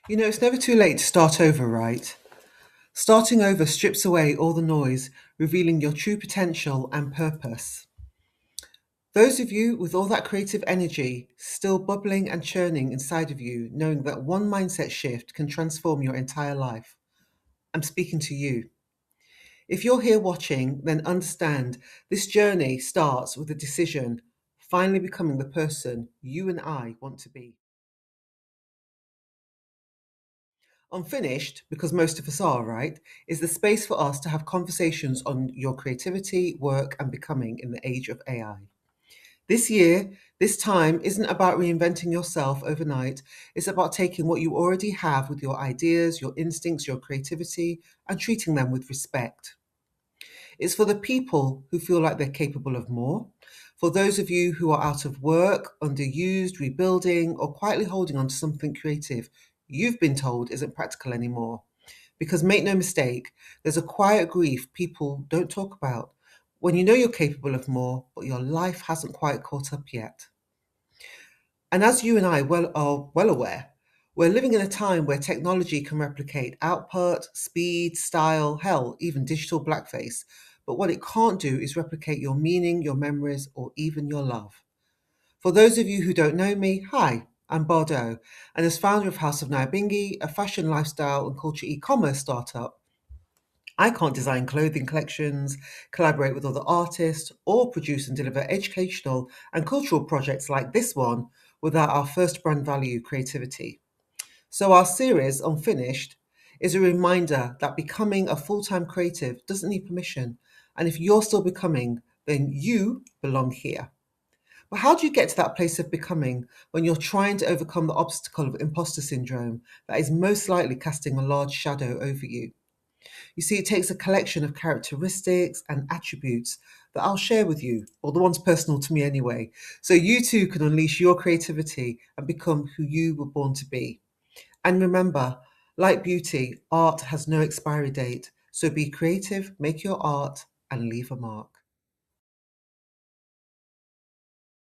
It's never too late to start over, right? Starting over strips away all the noise, revealing your true potential and purpose. Those of you with all that creative energy still bubbling and churning inside of you, knowing that one mindset shift can transform your entire life. I'm speaking to you. If you're here watching, then understand this journey starts with a decision, finally becoming the person you and I want to be. Unfinished, because most of us are, right, is the space for us to have conversations on your creativity, work, and becoming in the age of AI. This year, this time isn't about reinventing yourself overnight. It's about taking what you already have with your ideas, your instincts, your creativity, and treating them with respect. It's for the people who feel like they're capable of more, for those of you who are out of work, underused, rebuilding, or quietly holding on to something creative you've been told isn't practical anymore. Because make no mistake, there's a quiet grief people don't talk about when you know you're capable of more, but your life hasn't quite caught up yet. And as you and I are well aware, we're living in a time where technology can replicate output, speed, style, hell, even digital blackface. But what it can't do is replicate your meaning, your memories, or even your love. For those of you who don't know me, hi, I'm Bardot, and as founder of House of Nyabinghi, a fashion, lifestyle, and culture e-commerce startup, I can't design clothing collections, collaborate with other artists, or produce and deliver educational and cultural projects like this one without our first brand value, creativity. So, our series, Unfinished, is a reminder that becoming a full time creative doesn't need permission. And if you're still becoming, then you belong here. But how do you get to that place of becoming when you're trying to overcome the obstacle of imposter syndrome that is most likely casting a large shadow over you? You see, it takes a collection of characteristics and attributes that I'll share with you, or the ones personal to me anyway, so you too can unleash your creativity and become who you were born to be. And remember, like beauty, art has no expiry date. So be creative, make your art, and leave a mark.